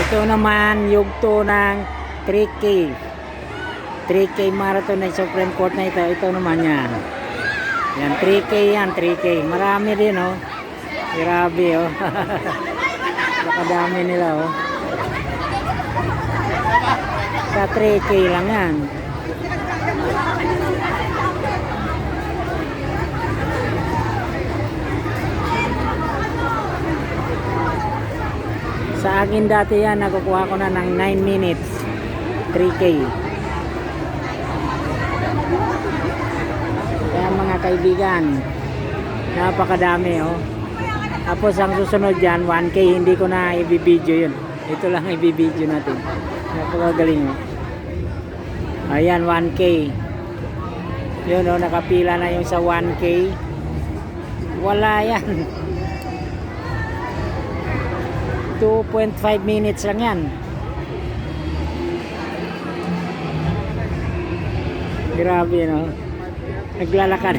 Ito naman yugto ng 3K 3K marathon ng Supreme Court na ito. Ito naman yan. Yan 3K yan, 3K. Marami din oh. Grabe oh. Nakadami nila oh. Sa 3K lang yan. Sa akin dati yan, nakukuha ko na ng 9 minutes 3K. Kaya mga kaibigan, napakadami oh. Tapos ang susunod dyan 1K, hindi ko na ibibideo yun. Ito lang ibibideo natin. Napakagaling oh. Ayan 1K. Yun oh, nakapila na yung sa 1K. Wala yan. 2.5 minutes lang yan. Grabe no. Naglalakad.